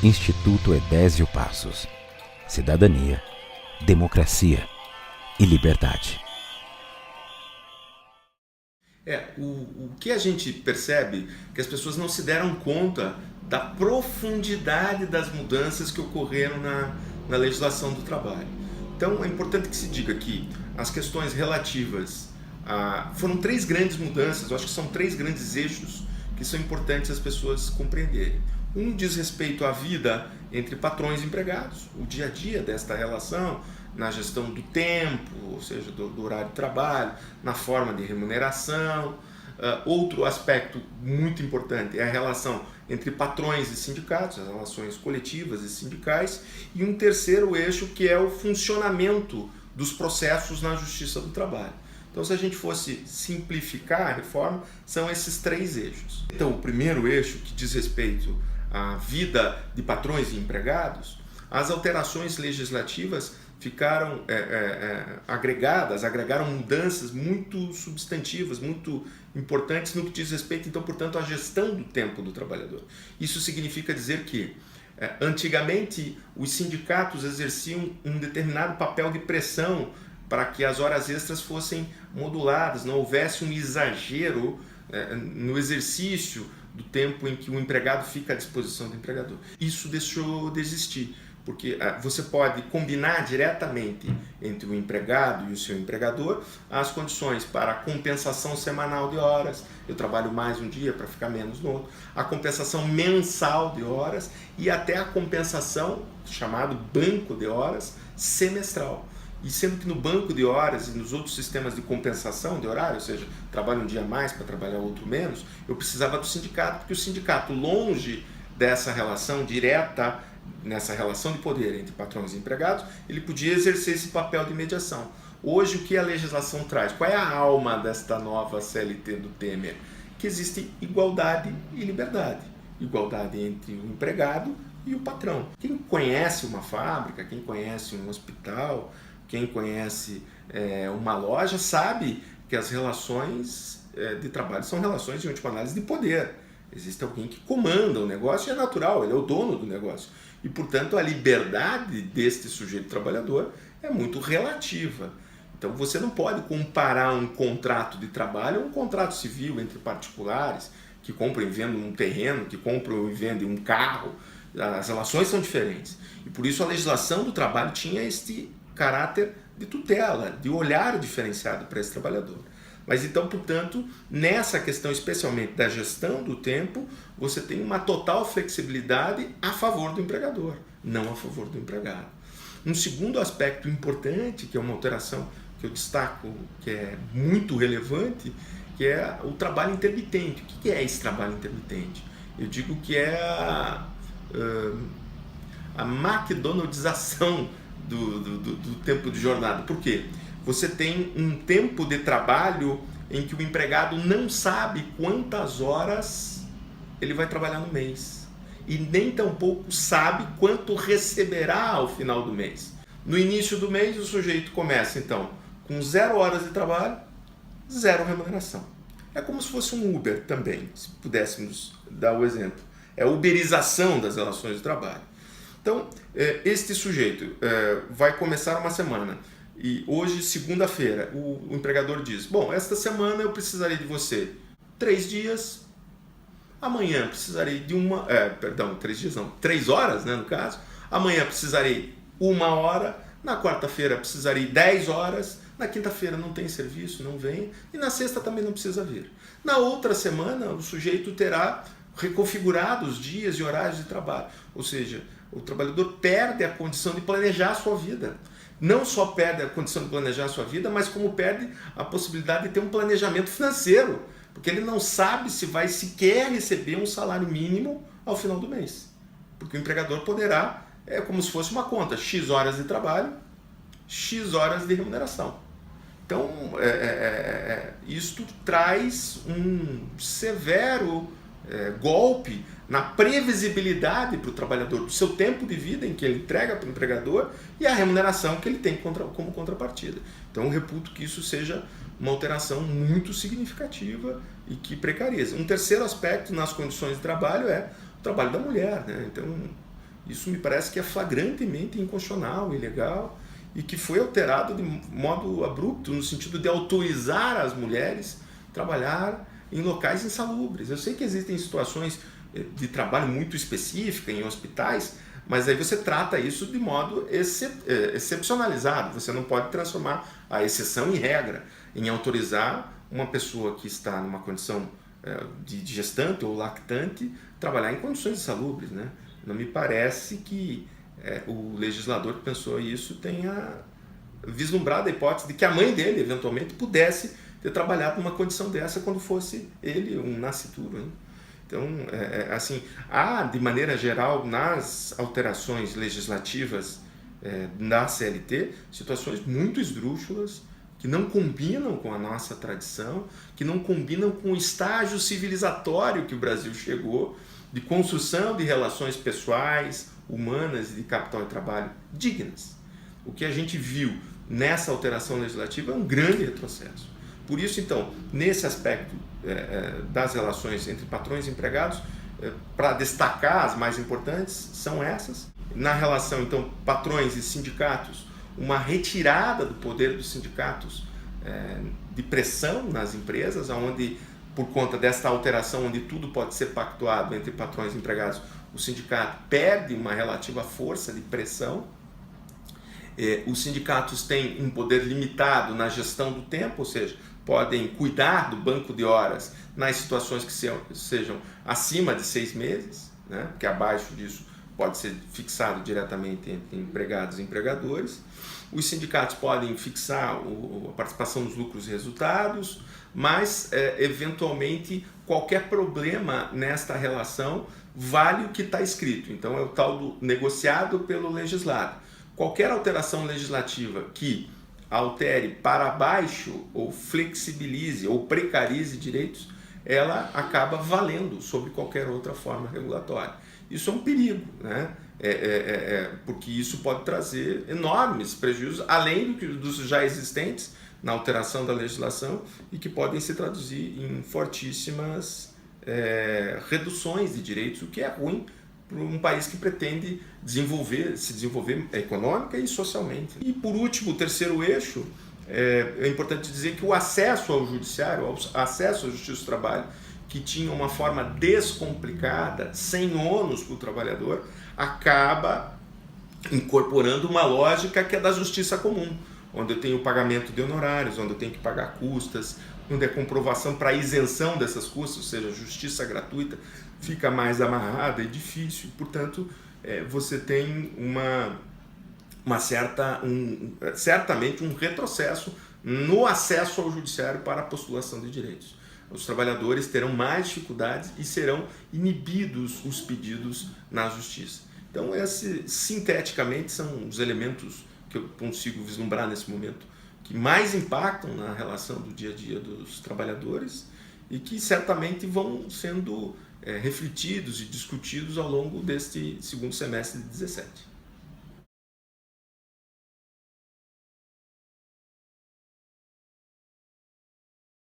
Instituto Edésio Passos. Cidadania, democracia e liberdade. O que a gente percebe é que as pessoas não se deram conta da profundidade das mudanças que ocorreram na legislação do trabalho. Então é importante que se diga que as questões relativas foram 3 grandes mudanças, eu acho que são 3 grandes eixos que são importantes as pessoas compreenderem. Um diz respeito à vida entre patrões e empregados, o dia a dia desta relação, na gestão do tempo, ou seja, do horário de trabalho, na forma de remuneração. Outro aspecto muito importante é a relação entre patrões e sindicatos, as relações coletivas e sindicais. E um terceiro eixo que é o funcionamento dos processos na Justiça do Trabalho. Então, se a gente fosse simplificar a reforma, são esses 3 eixos. Então, o primeiro eixo, que diz respeito à vida de patrões e empregados, as alterações legislativas ficaram agregaram mudanças muito substantivas, muito importantes no que diz respeito, então, portanto, à gestão do tempo do trabalhador. Isso significa dizer que, antigamente, os sindicatos exerciam um determinado papel de pressão para que as horas extras fossem moduladas, não houvesse um exagero no exercício do tempo em que o empregado fica à disposição do empregador. Isso deixou de existir, porque você pode combinar diretamente entre o empregado e o seu empregador as condições para a compensação semanal de horas, eu trabalho mais um dia para ficar menos no outro, a compensação mensal de horas e até a compensação, chamado banco de horas, semestral. E sendo que no banco de horas e nos outros sistemas de compensação de horário, ou seja, trabalho um dia mais para trabalhar outro menos, eu precisava do sindicato, porque o sindicato, longe dessa relação direta, nessa relação de poder entre patrões e empregados, ele podia exercer esse papel de mediação. Hoje, o que a legislação traz? Qual é a alma desta nova CLT do Temer? Que existe igualdade e liberdade. Igualdade entre o empregado e o patrão. Quem conhece uma fábrica, quem conhece um hospital, quem conhece uma loja, sabe que as relações de trabalho são relações, de última análise, de poder. Existe alguém que comanda o negócio e é natural, ele é o dono do negócio. E, portanto, a liberdade deste sujeito trabalhador é muito relativa. Então, você não pode comparar um contrato de trabalho a um contrato civil entre particulares que compram e vendem um terreno, que compram e vendem um carro. As relações são diferentes. E, por isso, a legislação do trabalho tinha este caráter de tutela, de olhar diferenciado para esse trabalhador. Mas então, portanto, nessa questão especialmente da gestão do tempo, você tem uma total flexibilidade a favor do empregador, não a favor do empregado. Um segundo aspecto importante, que é uma alteração que eu destaco, que é muito relevante, que é o trabalho intermitente. O que é esse trabalho intermitente? Eu digo que é a McDonaldização do tempo de jornada. Por quê? Você tem um tempo de trabalho em que o empregado não sabe quantas horas ele vai trabalhar no mês. E nem tampouco sabe quanto receberá ao final do mês. No início do mês, o sujeito começa, então, com 0 horas de trabalho, 0 remuneração. É como se fosse um Uber também, se pudéssemos dar o exemplo. É a uberização das relações de trabalho. Então, este sujeito vai começar uma semana e hoje, segunda-feira, o empregador diz, bom, esta semana eu precisarei de você 3 dias, amanhã precisarei de 3 horas, né, no caso, amanhã precisarei 1 hora, na quarta-feira precisarei 10 horas, na quinta-feira não tem serviço, não vem, e na sexta também não precisa vir. Na outra semana, o sujeito terá reconfigurado os dias e horários de trabalho, ou seja, o trabalhador perde a condição de planejar a sua vida. Não só perde a condição de planejar a sua vida, mas como perde a possibilidade de ter um planejamento financeiro, porque ele não sabe se vai sequer receber um salário mínimo ao final do mês. Porque o empregador poderá, como se fosse uma conta, X horas de trabalho, X horas de remuneração. Então, isto traz um severo golpe na previsibilidade para o trabalhador do seu tempo de vida em que ele entrega para o empregador e a remuneração que ele tem como contrapartida. Então eu reputo que isso seja uma alteração muito significativa e que precariza. Um terceiro aspecto nas condições de trabalho é o trabalho da mulher, né? Então Isso me parece que é flagrantemente inconstitucional, ilegal, e que foi alterado de modo abrupto, no sentido de autorizar as mulheres a trabalhar em locais insalubres. Eu sei que existem situações de trabalho muito específicas em hospitais, mas aí você trata isso de modo excepcionalizado. Você não pode transformar a exceção em regra, em autorizar uma pessoa que está numa condição de gestante ou lactante trabalhar em condições insalubres, né? Não me parece que o legislador que pensou isso tenha vislumbrado a hipótese de que a mãe dele, eventualmente, pudesse ter trabalhado numa condição dessa quando fosse ele um nascituro, né? Então, assim, há, de maneira geral, nas alterações legislativas da CLT, situações muito esdrúxulas, que não combinam com a nossa tradição, que não combinam com o estágio civilizatório que o Brasil chegou, de construção de relações pessoais, humanas e de capital e trabalho dignas. O que a gente viu nessa alteração legislativa é um grande retrocesso. Por isso, então, nesse aspecto das relações entre patrões e empregados, para destacar as mais importantes, são essas. Na relação, então, patrões e sindicatos, uma retirada do poder dos sindicatos de pressão nas empresas, onde, por conta desta alteração, onde tudo pode ser pactuado entre patrões e empregados, o sindicato perde uma relativa força de pressão. Os sindicatos têm um poder limitado na gestão do tempo, ou seja, podem cuidar do banco de horas nas situações que sejam acima de 6 meses, né? Porque abaixo disso pode ser fixado diretamente entre empregados e empregadores. Os sindicatos podem fixar a participação nos lucros e resultados, mas, eventualmente, qualquer problema nesta relação vale o que está escrito. Então, é o tal do negociado pelo legislado. Qualquer alteração legislativa que altere para baixo ou flexibilize ou precarize direitos, ela acaba valendo sobre qualquer outra forma regulatória. Isso é um perigo, né? Porque isso pode trazer enormes prejuízos, além dos já existentes na alteração da legislação e que podem se traduzir em fortíssimas reduções de direitos, o que é ruim para um país que pretende se desenvolver econômica e socialmente. E, por último, o terceiro eixo, é importante dizer que o acesso ao judiciário, o acesso à justiça do trabalho, que tinha uma forma descomplicada, sem ônus para o trabalhador, acaba incorporando uma lógica que é da justiça comum, onde eu tenho o pagamento de honorários, onde eu tenho que pagar custas, onde a comprovação para isenção dessas custas, ou seja, justiça gratuita, fica mais amarrada e difícil. Portanto, você tem certamente um retrocesso no acesso ao judiciário para a postulação de direitos. Os trabalhadores terão mais dificuldades e serão inibidos os pedidos na justiça. Então, sinteticamente, são os elementos que eu consigo vislumbrar nesse momento que mais impactam na relação do dia a dia dos trabalhadores e que certamente vão sendo refletidos e discutidos ao longo deste segundo semestre de 17.